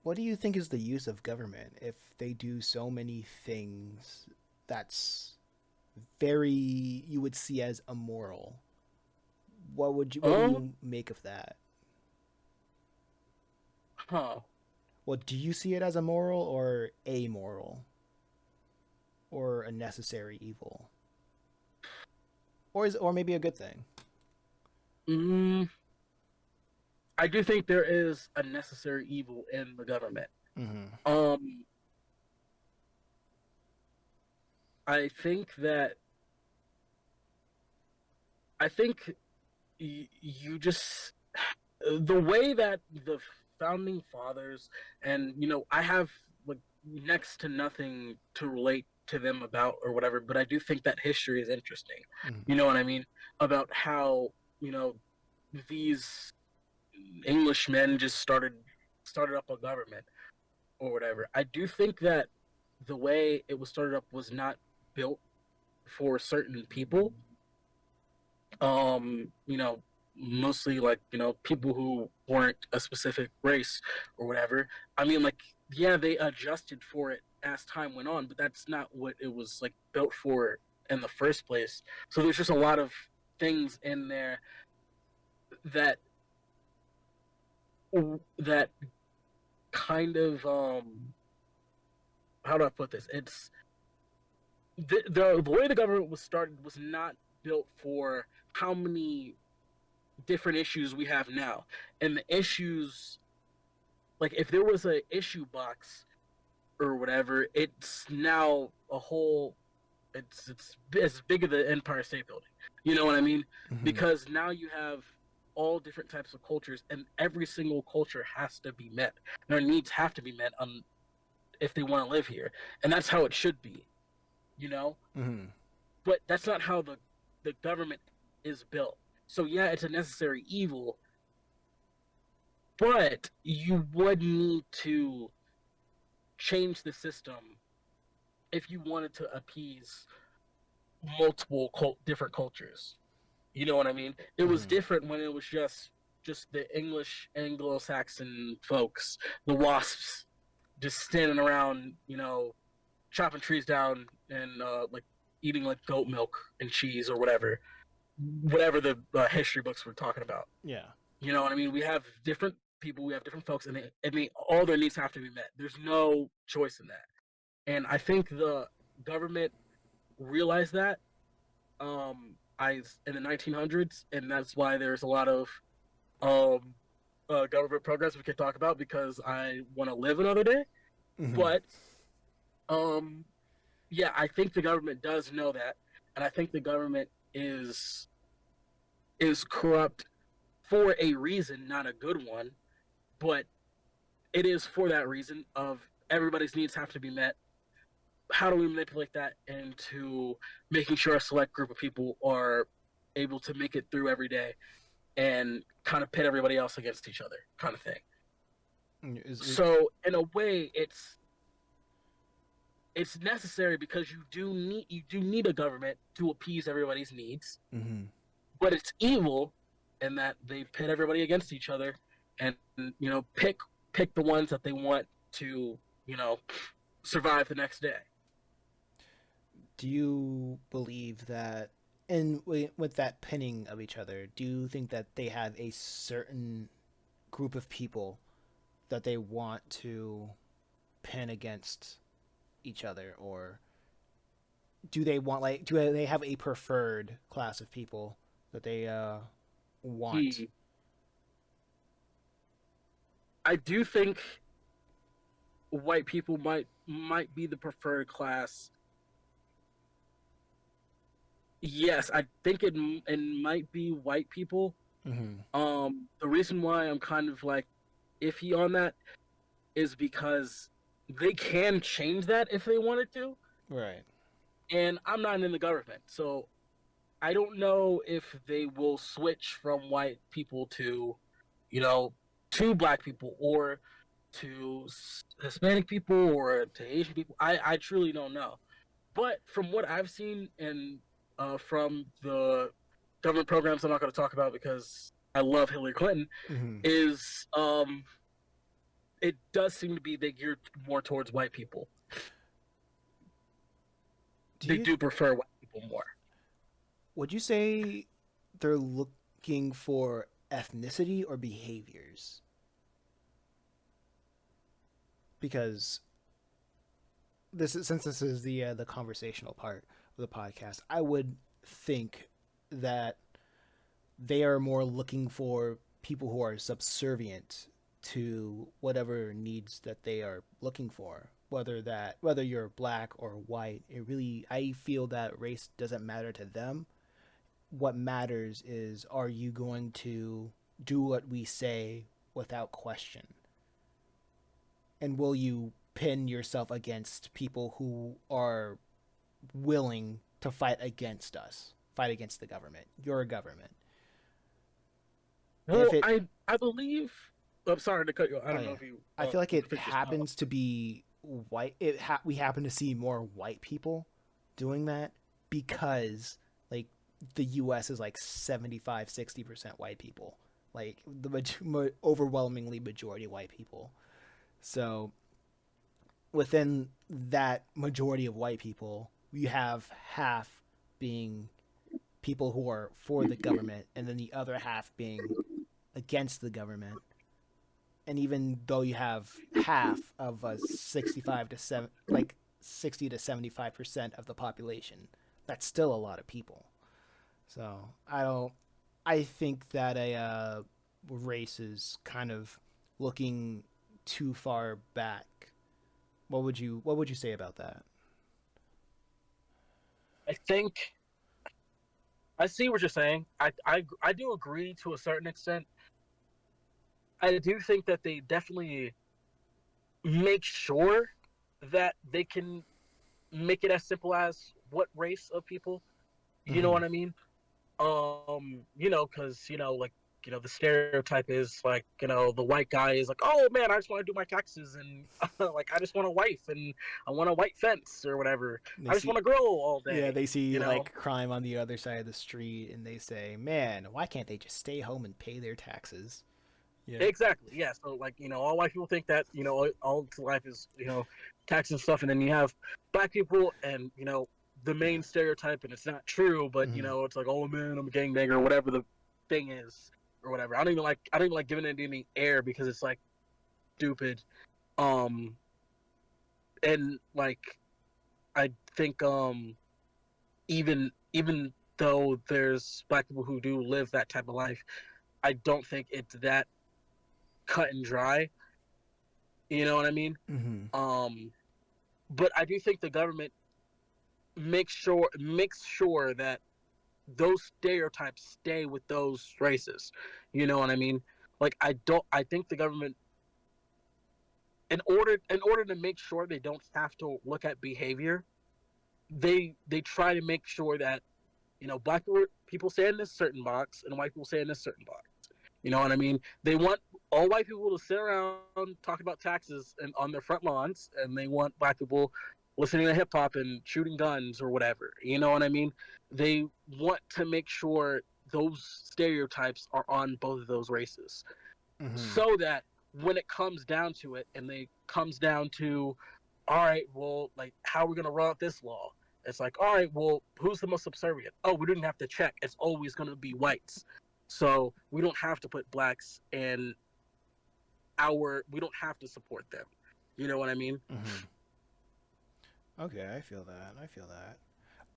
what do you think is the use of government if they do so many things that's very you would see as immoral? What do Um, you make of that? huh. Well, do you see it as immoral or amoral or a necessary evil? Or maybe a good thing? Mm, I do think there is a necessary evil in the government. Mm-hmm. Um, I think that I think you just the way that the founding fathers and I have like next to nothing to relate to them about or whatever, but I do think that history is interesting. Mm-hmm. You know what I mean? About how you know these Englishmen just started up a government or whatever. I do think that the way it was started up was not built for certain people. Mostly like, people who weren't a specific race or whatever. I mean, like, yeah, they adjusted for it as time went on, but that's not what it was like built for in the first place. So there's just a lot of things in there that that kind of how do I put this? It's the way the government was started was not built for how many different issues we have now. And the issues, like if there was a issue box or whatever, it's now a whole. It's as big as the Empire State Building. You know what I mean? Mm-hmm. Because now you have all different types of cultures, and every single culture has to be met. Their needs have to be met if they want to live here, and that's how it should be. You know, Mm-hmm. but that's not how the government is built. So yeah, it's a necessary evil, but you would need to change the system if you wanted to appease multiple different cultures. You know what I mean? It was Mm-hmm. different when it was just the English Anglo-Saxon folks, the wasps, just standing around, chopping trees down and like eating like goat milk and cheese or whatever the history books were talking about. Yeah. You know what I mean? We have different people, we have different folks, and all their needs have to be met. There's no choice in that. And I think the government realized that I in the 1900s, and that's why there's a lot of um, government programs we could talk about because I want to live another day. Mm-hmm. But um, yeah, I think the government does know that, and I think the government is corrupt for a reason, not a good one, but it is for that reason of everybody's needs have to be met. How do we manipulate that into making sure a select group of people are able to make it through every day and kind of pit everybody else against each other, kind of thing. Is So in a way, it's necessary because you do need a government to appease everybody's needs, mm-hmm. but it's evil in that they pit everybody against each other and pick the ones that they want to you know survive the next day. Do you believe that, and with that pinning of each other, do you think that they have a certain group of people that they want to pin against each other, or do they want do they have a preferred class of people that they want? Hmm. I do think white people might be the preferred class. Yes, I think it might be white people. Mm-hmm. The reason why I'm kind of like iffy on that is because they can change that if they wanted to, Right. and I'm not in the government, so I don't know if they will switch from white people you know, to black people or to Hispanic people or to Asian people. I truly don't know. But from what I've seen and from the government programs I'm not going to talk about because I love Hillary Clinton, Mm-hmm. is it does seem to be they geared more towards white people. Do They you do prefer white people more. would you say they're looking for ethnicity or behaviors? Because since this is the conversational part of the podcast, I would think that they are more looking for people who are subservient to whatever needs that they are looking for, whether you're black or white. It really, I feel that race doesn't matter to them. What matters is, are you going to do what we say without question, and will you pin yourself against people who are willing to fight against us, fight against the government, your government. And if Well, it, I believe. I'm sorry to cut you. I oh don't know yeah, if you I feel like it finish this thought. happens to be white. We happen to see more white people doing that because like the U.S. is like 75-60% white people, like overwhelmingly majority white people. So within that majority of white people, you have half being people who are for the government, and then the other half being against the government. And even though you have half of a 65 to 7, like 60 to 75% of the population, that's still a lot of people. So I don't. I think that a race is kind of looking too far back. What would you say about that? I think I see what you're saying. I do agree to a certain extent. I do think that they definitely make sure that they can make it as simple as what race of people. You know Mm-hmm. what I mean? Because like the stereotype is like the white guy is like, oh man, I just want to do my taxes and like I just want a wife and I want a white fence or whatever. They I just see, want to grow all yeah, day. they see You know, like crime on the other side of the street, and they say, "Man, why can't they just stay home and pay their taxes?" Yeah. exactly. Yeah. So like all white people think that all to life is tax and stuff, and then you have black people and the Yeah. main stereotype, and it's not true, but Mm-hmm. it's like, oh man, I'm a gangbanger or whatever the thing is or whatever. I don't even like giving it any air because it's like stupid. Um, and like I think even though there's black people who do live that type of life, I don't think it's that cut and dry. You know what I mean? Mm-hmm. Um, but I do think the government makes sure that those stereotypes stay with those races. You know what I mean? Like I think the government in order to make sure they don't have to look at behavior, they try to make sure that black people stay in this certain box and white people stay in this certain box. You know what I mean? They want all white people to sit around talking about taxes and on their front lawns, and they want black people listening to hip hop and shooting guns or whatever. You know what I mean? They want to make sure those stereotypes are on both of those races, Mm-hmm. so that when it comes down to it, and they comes down to, all right, well, like, how are we gonna run out this law? It's like, all right, well, who's the most subservient? Oh, we didn't have to check. It's always gonna be whites. So we don't have to put blacks in we don't have to support them. You know what I mean? Mm-hmm. Okay, I feel that. I feel that.